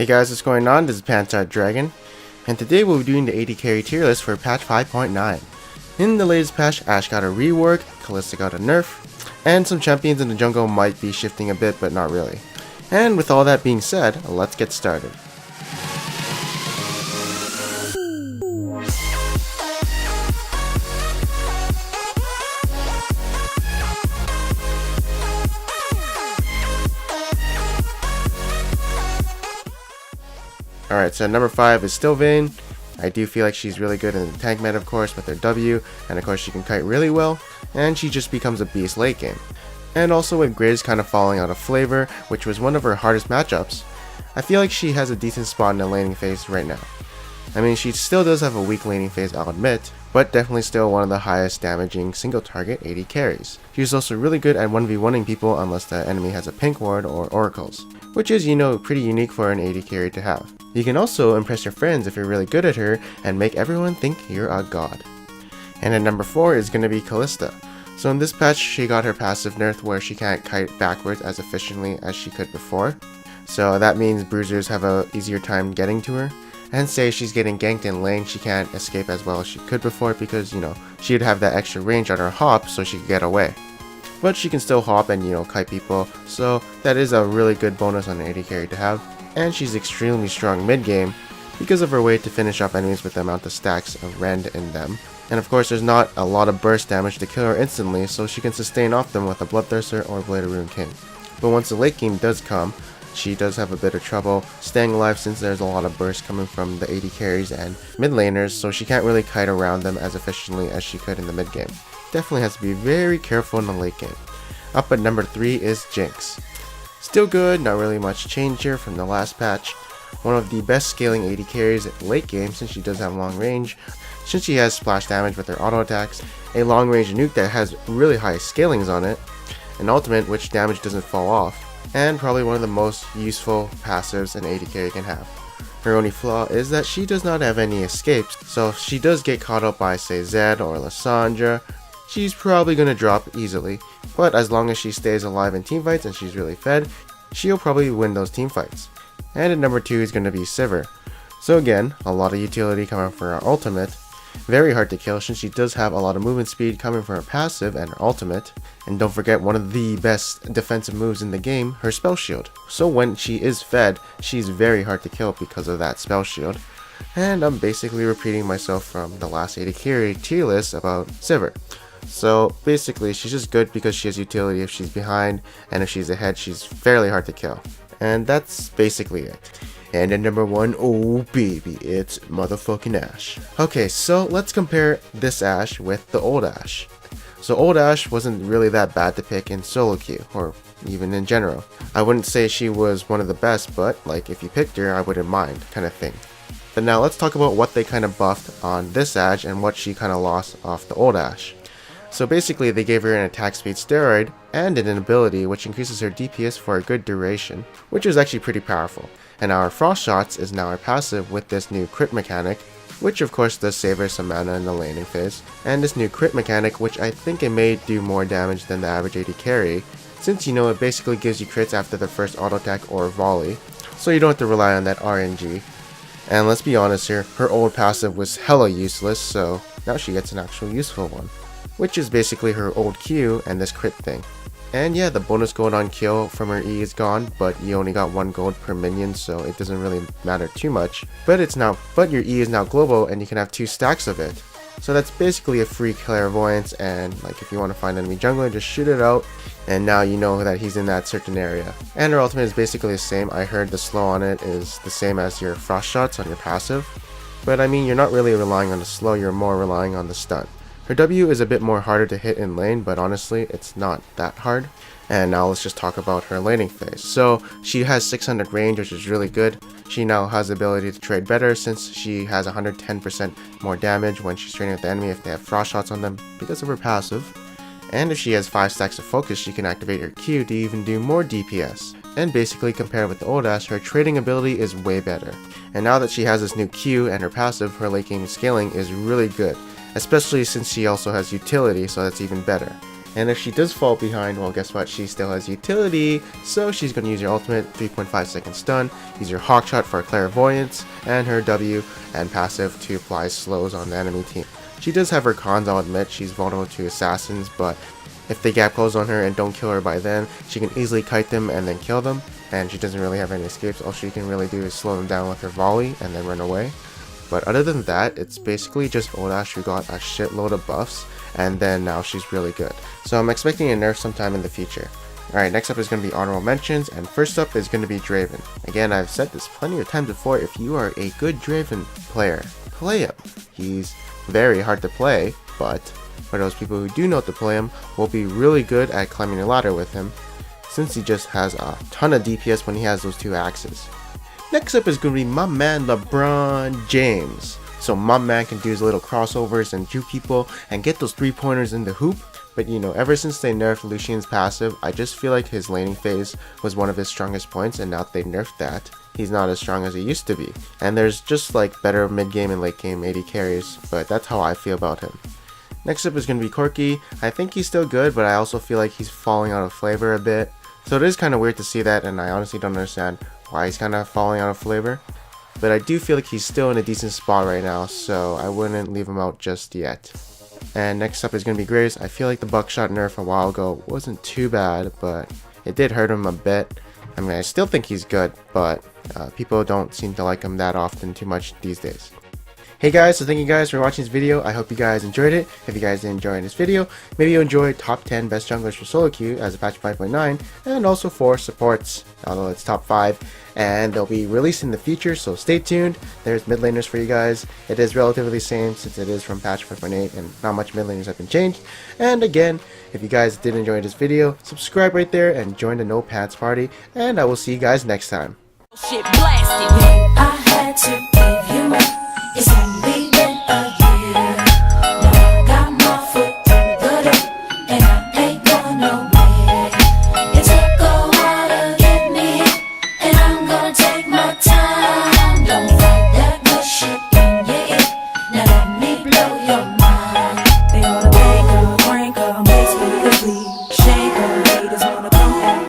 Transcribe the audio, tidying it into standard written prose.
Hey guys, what's going on? This is Pantside Dragon, and today we'll be doing the AD carry tier list for patch 5.9. In the latest patch, Ashe got a rework, Kalista got a nerf, and some champions in the jungle might be shifting a bit, but not really. And with all that being said, let's get started. Alright, so number 5 is still Vayne. I do feel like she's really good in the tank meta, of course, with her W, and of course she can kite really well, and she just becomes a beast late game. And also with Grizz kind of falling out of flavor, which was one of her hardest matchups, I feel like she has a decent spot in the laning phase right now. I mean, she still does have a weak laning phase, I'll admit, but definitely still one of the highest damaging single target AD carries. She's also really good at 1v1ing people unless the enemy has a pink ward or oracles, which is, pretty unique for an AD carry to have. You can also impress your friends if you're really good at her and make everyone think you're a god. And at number 4 is going to be Kalista. So in this patch, she got her passive nerf where she can't kite backwards as efficiently as she could before. So that means bruisers have a easier time getting to her. And say she's getting ganked in lane, she can't escape as well as she could before because, she would have that extra range on her hop so she could get away. But she can still hop and, kite people, so that is a really good bonus on an AD carry to have. And she's extremely strong mid-game because of her way to finish off enemies with the amount of stacks of rend in them. And of course there's not a lot of burst damage to kill her instantly, so she can sustain off them with a Bloodthirster or Blade of Ruin King. But once the late game does come, she does have a bit of trouble staying alive since there's a lot of burst coming from the AD carries and mid laners, so she can't really kite around them as efficiently as she could in the mid game. Definitely has to be very careful in the late game. Up at number 3 is Jinx. Still good, not really much change here from the last patch. One of the best scaling AD carries at late game since she does have long range, since she has splash damage with her auto attacks, a long range nuke that has really high scalings on it, an ultimate which damage doesn't fall off, and probably one of the most useful passives an AD carry can have. Her only flaw is that she does not have any escapes, so if she does get caught up by say Zed or Lissandra, she's probably gonna drop easily, but as long as she stays alive in teamfights and she's really fed, she'll probably win those teamfights. And at number 2 is gonna be Sivir. So again, a lot of utility coming from her ultimate. Very hard to kill since she does have a lot of movement speed coming from her passive and her ultimate. And don't forget one of the best defensive moves in the game, her spell shield. So when she is fed, she's very hard to kill because of that spell shield. And I'm basically repeating myself from the last AD carry tier list about Sivir. So basically she's just good because she has utility if she's behind, and if she's ahead she's fairly hard to kill. And that's basically it. And at number 1, oh baby, it's motherfucking Ashe. Okay, so let's compare this Ashe with the old Ashe. So old Ashe wasn't really that bad to pick in solo queue, or even in general. I wouldn't say she was one of the best, but like if you picked her, I wouldn't mind, kind of thing. But now let's talk about what they kind of buffed on this Ashe and what she kind of lost off the old Ashe. So basically they gave her an attack speed steroid and an ability which increases her DPS for a good duration, which is actually pretty powerful. And our Frost Shots is now our passive with this new crit mechanic, which of course does save her some mana in the laning phase, and this new crit mechanic which I think it may do more damage than the average AD carry, since it basically gives you crits after the first auto attack or volley, so you don't have to rely on that RNG. And let's be honest here, her old passive was hella useless, so now she gets an actual useful one, which is basically her old Q and this crit thing. And yeah, the bonus gold on kill from her E is gone, but you only got 1 gold per minion, so it doesn't really matter too much. But your E is now global and you can have 2 stacks of it. So that's basically a free clairvoyance, and like if you want to find enemy jungler, just shoot it out, and now you know that he's in that certain area. And her ultimate is basically the same. I heard the slow on it is the same as your Frost Shots on your passive. But I mean, you're not really relying on the slow, you're more relying on the stun. Her W is a bit more harder to hit in lane, but honestly, it's not that hard. And now let's just talk about her laning phase. So she has 600 range, which is really good. She now has the ability to trade better since she has 110% more damage when she's trading with the enemy if they have Frost Shots on them because of her passive. And if she has 5 stacks of focus, she can activate her Q to even do more DPS. And basically compared with the old Ashe, her trading ability is way better. And now that she has this new Q and her passive, her late game scaling is really good, especially since she also has utility, so that's even better. And if she does fall behind, well, guess what? She still has utility, so she's going to use her ultimate, 3.5 second stun, use her hawk shot for clairvoyance, and her W and passive to apply slows on the enemy team. She does have her cons, I'll admit. She's vulnerable to assassins, but if they gap close on her and don't kill her by then, she can easily kite them and then kill them, and she doesn't really have any escapes. All she can really do is slow them down with her volley and then run away. But other than that, it's basically just Odash who got a shitload of buffs, and then now she's really good. So I'm expecting a nerf sometime in the future. Alright, next up is going to be honorable mentions, and first up is going to be Draven. Again, I've said this plenty of times before, if you are a good Draven player, play him. He's very hard to play, but for those people who do know to play him, will be really good at climbing a ladder with him, since he just has a ton of DPS when he has those two axes. Next up is going to be my man LeBron James. So my man can do his little crossovers and juke people and get those 3-pointers in the hoop. But you know, ever since they nerfed Lucian's passive, I just feel like his laning phase was one of his strongest points, and now that they nerfed that, he's not as strong as he used to be. And there's just like better mid game and late game AD carries, but that's how I feel about him. Next up is going to be Corki. I think he's still good, but I also feel like he's falling out of flavor a bit. So it is kind of weird to see that, and I honestly don't understand why he's kind of falling out of flavor. But I do feel like he's still in a decent spot right now, so I wouldn't leave him out just yet. And next up is going to be Graves. I feel like the buckshot nerf a while ago wasn't too bad, but it did hurt him a bit. I mean, I still think he's good, but people don't seem to like him that often too much these days. Hey guys, so thank you guys for watching this video. I hope you guys enjoyed it. If you guys did enjoy this video, maybe you enjoyed top 10 best junglers for solo queue as a patch 5.9, and also 4 supports, although it's top 5, and they'll be released in the future, so stay tuned. There's mid laners for you guys. It is relatively the same since it is from patch 5.8 and not much mid laners have been changed. And again, if you guys did enjoy this video, subscribe right there and join the No Pants party, and I will see you guys next time. Shit blasted. I had to give you up. It's only been a year. Now I got my foot through the door, and I ain't going nowhere. It took a while to get me here, and I'm gonna take my time. Don't fight that good shit in your ear. Now let me blow your mind.